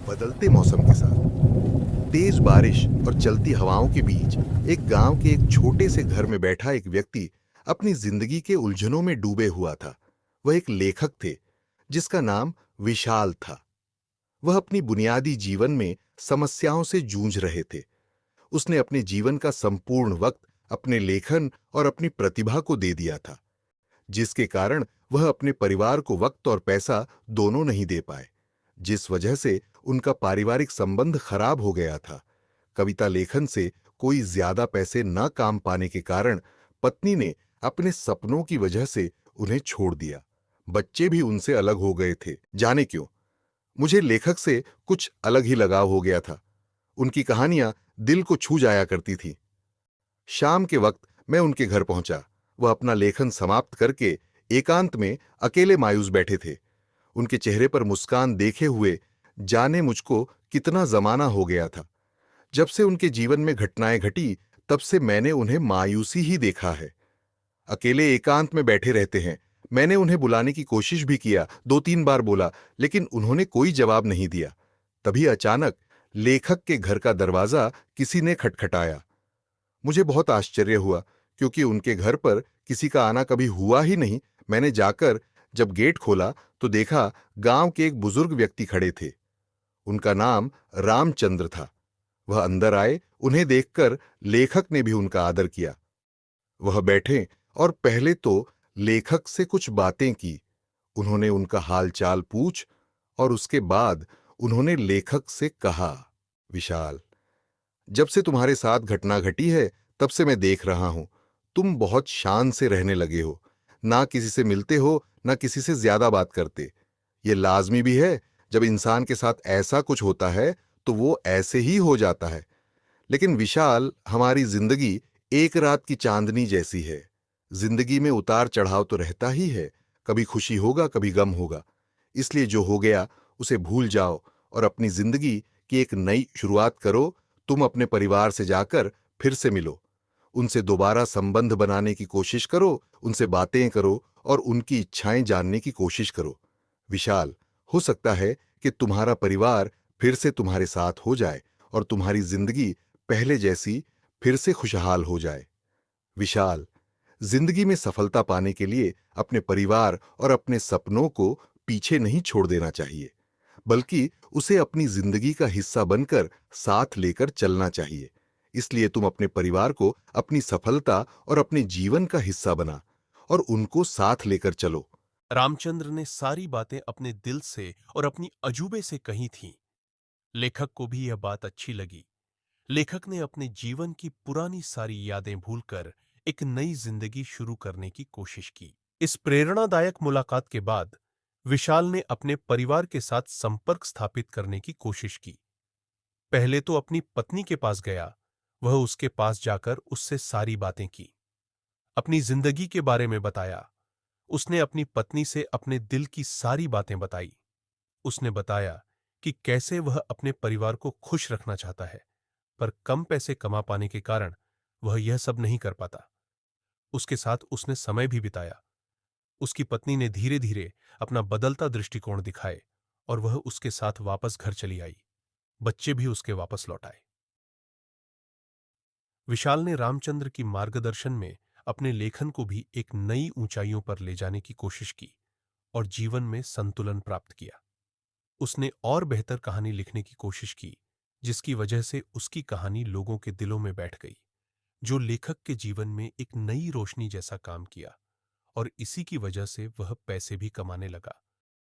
बदलते मौसम के साथ तेज बारिश और चलती हवाओं के बीच एक गांव के एक छोटे से घर में बैठा एक व्यक्ति अपनी जिंदगी के उलझनों में डूबे हुआ था। वह एक लेखक थे जिसका नाम विशाल था। वह अपनी बुनियादी जीवन में समस्याओं से जूझ रहे थे। उसने अपने जीवन का संपूर्ण वक्त अपने लेखन और अपनी प्रतिभा को दे दिया था, जिसके कारण वह अपने परिवार को वक्त और पैसा दोनों नहीं दे पाए, जिस वजह से उनका पारिवारिक संबंध खराब हो गया था। कविता लेखन से कोई ज्यादा पैसे न काम पाने के कारण पत्नी ने अपने सपनों की वजह से उन्हें छोड़ दिया। बच्चे भी उनसे अलग हो गए थे। जाने क्यों, मुझे लेखक से कुछ अलग ही लगाव हो गया था। उनकी कहानियां दिल को छू जाया करती थी। शाम के वक्त मैं उनके घर पहुंचा। वह अपना लेखन समाप्त करके एकांत में अकेले मायूस बैठे थे। उनके चेहरे पर मुस्कान देखे हुए जाने मुझको कितना जमाना हो गया था। जब से उनके जीवन में घटनाएं घटी, तब से मैंने उन्हें मायूसी ही देखा है। अकेले एकांत में बैठे रहते हैं। मैंने उन्हें बुलाने की कोशिश भी किया, 2-3 बार बोला, लेकिन उन्होंने कोई जवाब नहीं दिया। तभी अचानक लेखक के घर का दरवाजा किसी ने खटखटाया। मुझे बहुत आश्चर्य हुआ, क्योंकि उनके घर पर किसी का आना कभी हुआ ही नहीं। मैंने जाकर जब गेट खोला तो देखा गांव के एक बुजुर्ग व्यक्ति खड़े थे। उनका नाम रामचंद्र था। वह अंदर आए। उन्हें देखकर लेखक ने भी उनका आदर किया। वह बैठे और पहले तो लेखक से कुछ बातें की। उन्होंने उनका हालचाल पूछ और उसके बाद उन्होंने लेखक से कहा, विशाल, जब से तुम्हारे साथ घटना घटी है तब से मैं देख रहा हूं, तुम बहुत शान से रहने लगे हो। ना किसी से मिलते हो, ना किसी से ज्यादा बात करते। ये लाजमी भी है। जब इंसान के साथ ऐसा कुछ होता है तो वो ऐसे ही हो जाता है। लेकिन विशाल, हमारी जिंदगी एक रात की चांदनी जैसी है। जिंदगी में उतार चढ़ाव तो रहता ही है। कभी खुशी होगा, कभी गम होगा। इसलिए जो हो गया उसे भूल जाओ और अपनी जिंदगी की एक नई शुरुआत करो। तुम अपने परिवार से जाकर फिर से मिलो, उनसे दोबारा संबंध बनाने की कोशिश करो, उनसे बातें करो और उनकी इच्छाएं जानने की कोशिश करो। विशाल, हो सकता है कि तुम्हारा परिवार फिर से तुम्हारे साथ हो जाए और तुम्हारी जिंदगी पहले जैसी फिर से खुशहाल हो जाए। विशाल, जिंदगी में सफलता पाने के लिए अपने परिवार और अपने सपनों को पीछे नहीं छोड़ देना चाहिए, बल्कि उसे अपनी जिंदगी का हिस्सा बनकर साथ लेकर चलना चाहिए। इसलिए तुम अपने परिवार को अपनी सफलता और अपने जीवन का हिस्सा बना और उनको साथ लेकर चलो। रामचंद्र ने सारी बातें अपने दिल से और अपनी अजूबे से कही थीं। लेखक को भी यह बात अच्छी लगी। लेखक ने अपने जीवन की पुरानी सारी यादें भूलकर एक नई जिंदगी शुरू करने की कोशिश की। इस प्रेरणादायक मुलाकात के बाद विशाल ने अपने परिवार के साथ संपर्क स्थापित करने की कोशिश की। पहले तो अपनी पत्नी के पास गया। वह उसके पास जाकर उससे सारी बातें की, अपनी जिंदगी के बारे में बताया। उसने अपनी पत्नी से अपने दिल की सारी बातें बताई। उसने बताया कि कैसे वह अपने परिवार को खुश रखना चाहता है, पर कम पैसे कमा पाने के कारण वह यह सब नहीं कर पाता। उसके साथ उसने समय भी बिताया। उसकी पत्नी ने धीरे धीरे अपना बदलता दृष्टिकोण दिखाए और वह उसके साथ वापस घर चली आई। बच्चे भी उसके वापस लौट आए। विशाल ने रामचंद्र की मार्गदर्शन में अपने लेखन को भी एक नई ऊंचाइयों पर ले जाने की कोशिश की और जीवन में संतुलन प्राप्त किया। उसने और बेहतर कहानी लिखने की कोशिश की, जिसकी वजह से उसकी कहानी लोगों के दिलों में बैठ गई, जो लेखक के जीवन में एक नई रोशनी जैसा काम किया और इसी की वजह से वह पैसे भी कमाने लगा।